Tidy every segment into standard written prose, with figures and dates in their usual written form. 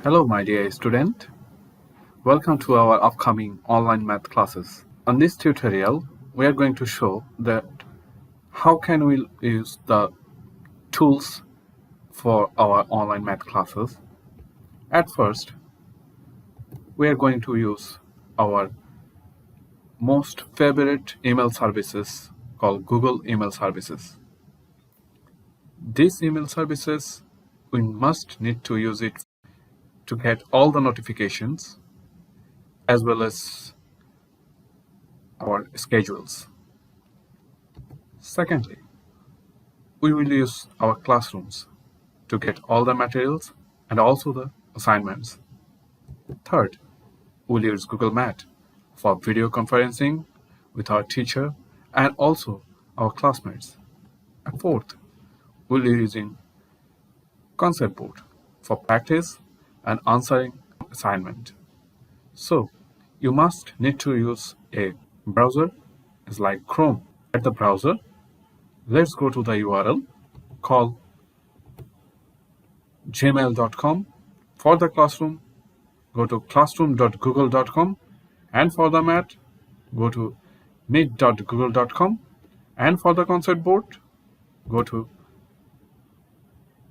Hello, my dear student. Welcome to our upcoming online math classes. On this tutorial, we are going to show that how can we use the tools for our online math classes. At first, we are going to use our most favorite email services called Google email services. These email services, we must need to use it to get all the notifications as well as our schedules. Secondly, we will use our classrooms to get all the materials and also the assignments. Third, we'll use Google Meet for video conferencing with our teacher and also our classmates. And fourth, we'll be using Conceptboard for practice and answering assignment. So, you must need to use a browser. It's like Chrome. At the browser, let's go to the URL called gmail.com. For the classroom, go to classroom.google.com, and for the Meet, go to meet.google.com, and for the Conceptboard, go to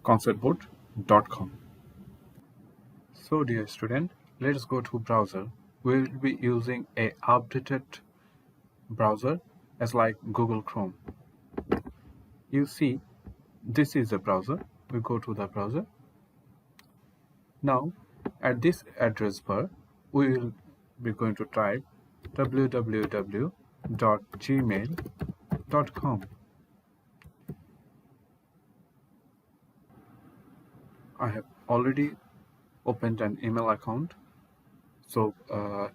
conceptboard.com. So dear student, let's go to browser. We will be using a updated browser as like Google Chrome. You see, this is the browser. We go to the browser. Now, at this address bar, we will be going to type www.gmail.com. I have already opened an email account. So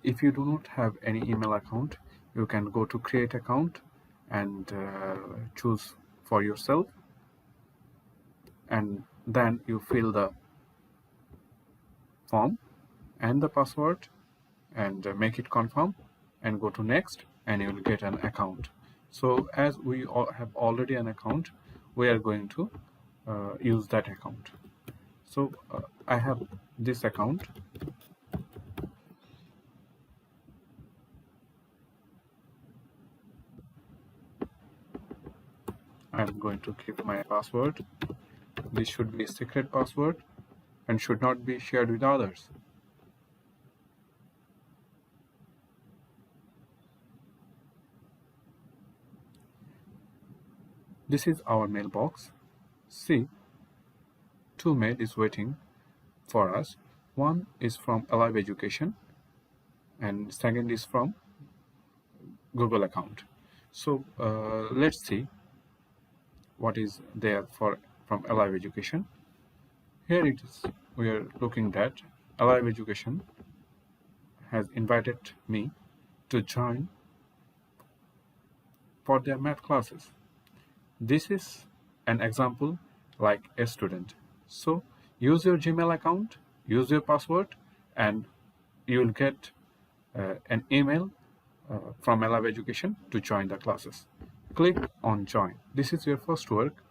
if you do not have any email account, you can go to create account and choose for yourself, and then you fill the form and the password and make it confirm and go to next, and you will get an account. So as we have already an account, we are going to use that account. So I have this account. I'm going to keep my password. This should be a secret password and should not be shared with others. This is our mailbox. See, two mail is waiting for us. One is from Alive Education and second is from Google account. So let's see what is there from Alive Education. Here it is. We are looking at Alive Education has invited me to join for their math classes. This is an example like a student. So use your Gmail account, use your password, and you will get an email from Alive Education to join the classes. Click on join. This is your first work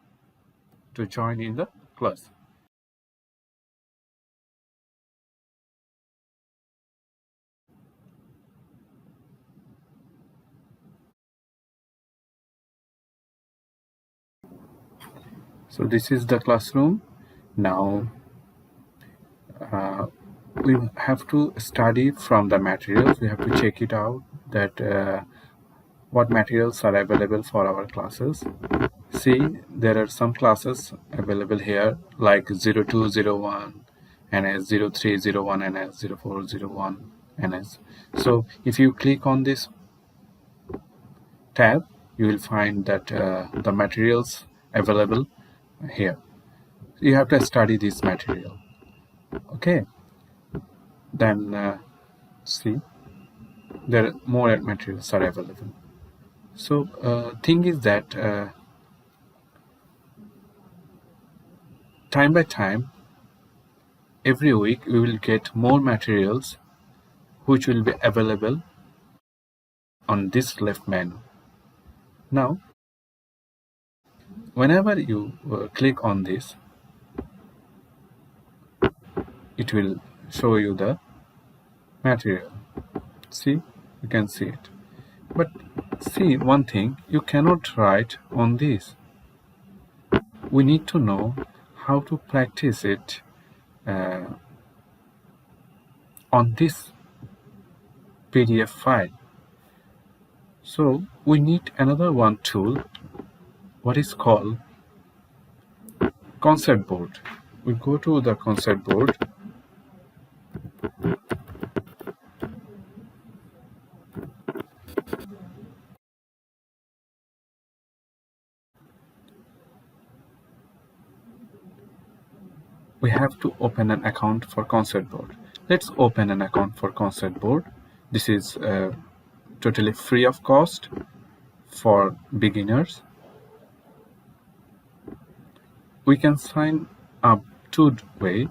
to join in the class. So this is the classroom. Now we have to study from the materials. We have to check it out that what materials are available for our classes. See, there are some classes available here like 0201 NS, 0301 NS, 0401 NS. So if you click on this tab, you will find that the materials available here. You have to study this material. Okay, then see, there are more materials are available. So thing is that time by time, every week we will get more materials which will be available on this left menu. Now, whenever you click on this, it will show you the material. See, you can see it. But see one thing, you cannot write on this. We need to know how to practice it uh, on this PDF file. So we need another one tool, what is called Conceptboard. We go to the Conceptboard. We have to open an account for Conceptboard. Let's open an account for Conceptboard. This is totally free of cost for beginners. We can sign up two ways.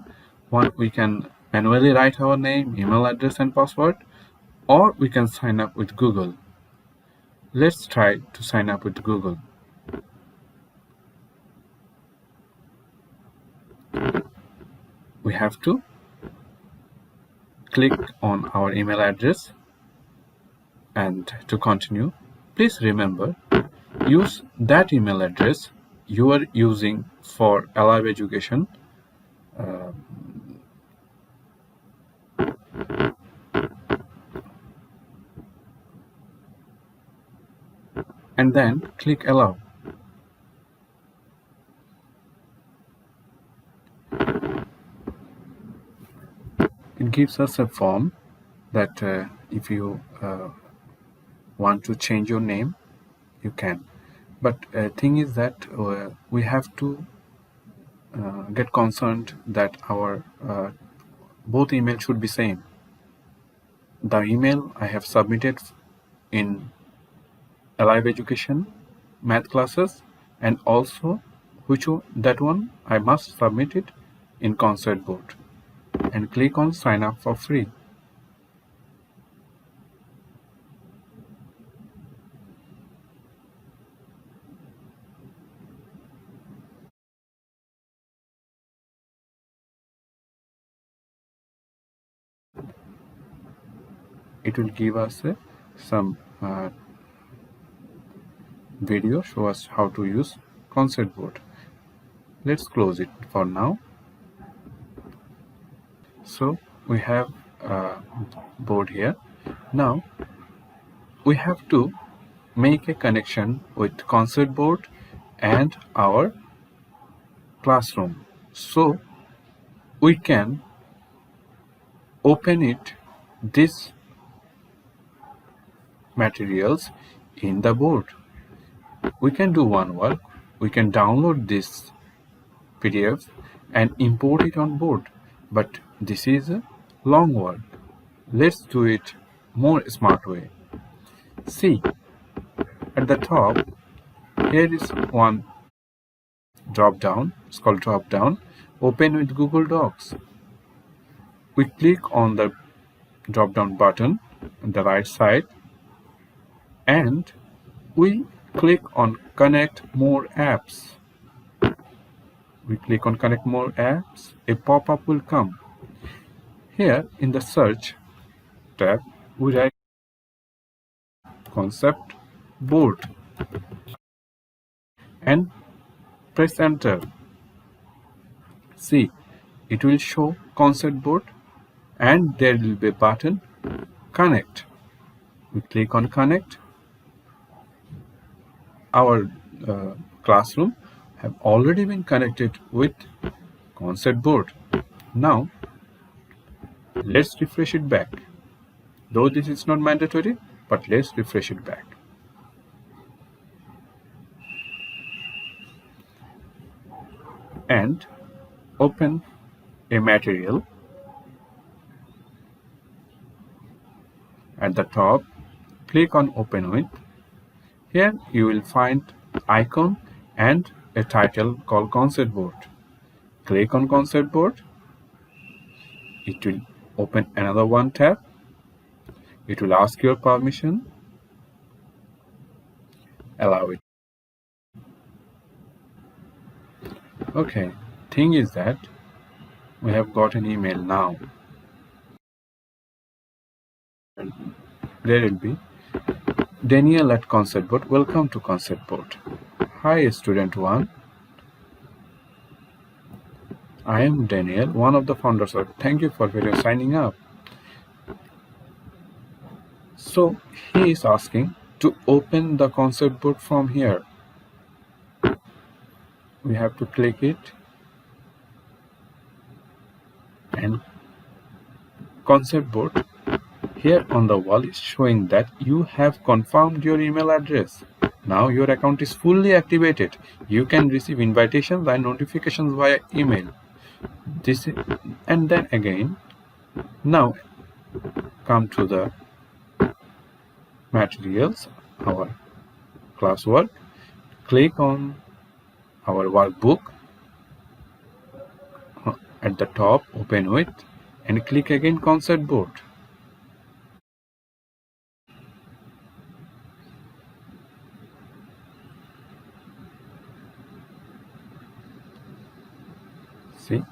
One, we can manually write our name, email address, and password, or we can sign up with Google. Let's try to sign up with Google. We have to click on our email address, and to continue, please remember, use that email address you are using for Alive Education. And then click allow. It gives us a form that if you want to change your name, you can. But thing is that we have to get concerned that our both emails should be same. The email I have submitted in Alive Education math classes, and also that one I must submit it in Conceptboard, and click on sign up for free. It will give us some video, show us how to use Conceptboard. Let's close it for now. So we have a board here. Now we have to make a connection with Conceptboard and our classroom, so we can open this materials in the board. We can do one work. We can download this PDF and import it on board, but this is a long work. Let's do it more smart way. See, at the top here is one drop down. It's called drop down. Open with Google Docs. We click on the drop down button on the right side, and we click on connect more apps. We click on connect more apps. A pop-up will come. Here in the search tab, we write Conceptboard and press enter. See, it will show Conceptboard, and there will be a button connect. We click on connect. Our classroom have already been connected with Conceptboard. Now let's refresh it back. Though this is not mandatory, but let's refresh it back. And open a material. At the top, click on open with. Here you will find icon and a title called Conceptboard. Click on Conceptboard. It will open another one tab. It will ask your permission. Allow it. Okay, thing is that we have got an email now. there will be Daniel at Conceptboard. Welcome to Conceptboard. Hi, student 1. I am Daniel, one of the founders. Thank you for video signing up. So he is asking to open the Conceptboard from here. We have to click it and Conceptboard here on the wall is showing that you have confirmed your email address. Now your account is fully activated. You can receive invitations and notifications via email. And then again, now come to the materials, our classwork. Click on our workbook at the top, open with, and click again Conceptboard. See?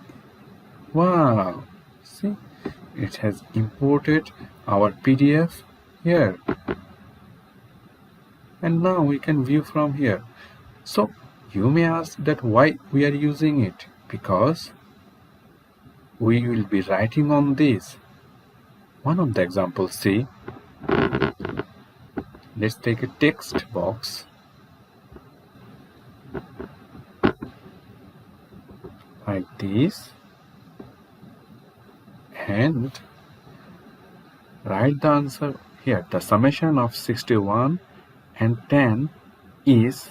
Wow! See? It has imported our PDF here. And now we can view from here. So you may ask that why we are using it. Because we will be writing on this. One of the examples, see, let's take a text box like this and write the answer here. The summation of 61 and 10 is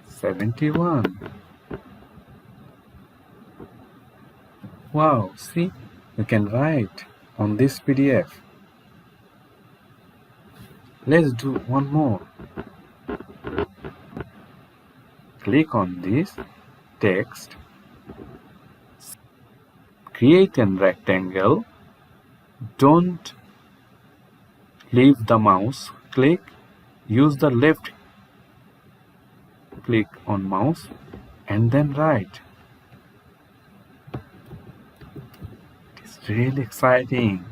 71. Wow, see, you can write on this PDF. Let's do one more. Click on this text, create a rectangle, don't leave the mouse click, use the left click on mouse and then write. It's really exciting.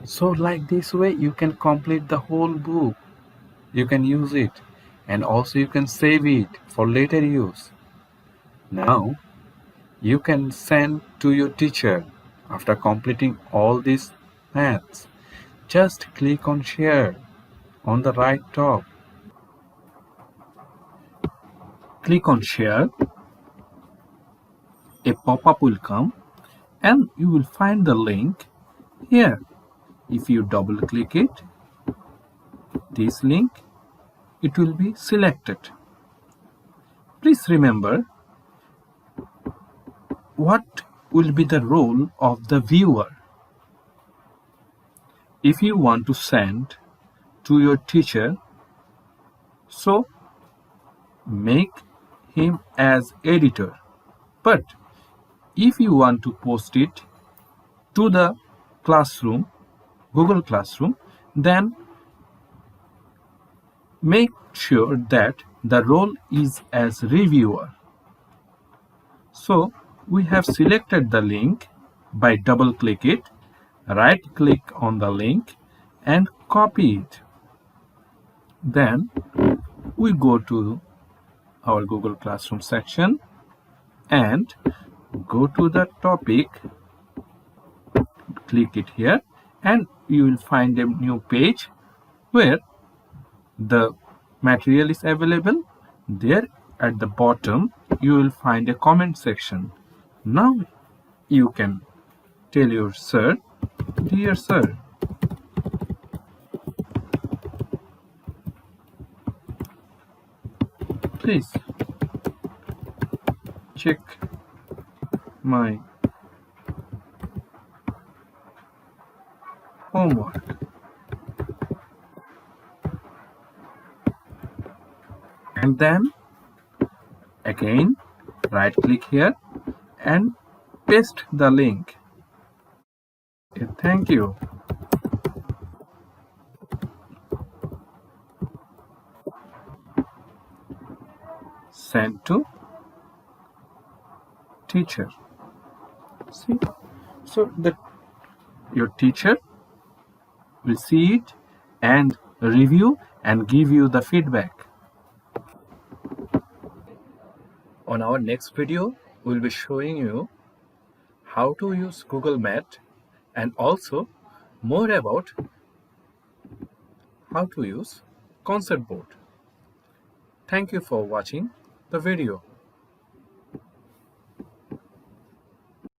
So like this way you can complete the whole book. You can use it and also you can save it for later use. Now you can send to your teacher after completing all these maths. Just click on share on the right top. Click on share. A pop-up will come and you will find the link here. If you double click it, this link, it will be selected. Please remember what will be the role of the viewer. If you want to send to your teacher, so make him as editor. But if you want to post it to the classroom, Google Classroom, then make sure that the role is as reviewer. So we have selected the link by double click it, right click on the link and copy it. Then we go to our Google Classroom section and go to the topic, click it here and you will find a new page where the material is available. There at the bottom you will find a comment section. Now you can tell your sir, dear sir, please check my homework. And then again right click here and paste the link. Thank you. Send to teacher. See? So your teacher will see it and review and give you the feedback. On our next video, we'll be showing you how to use Google Math and also more about how to use Conceptboard. Thank you for watching the video.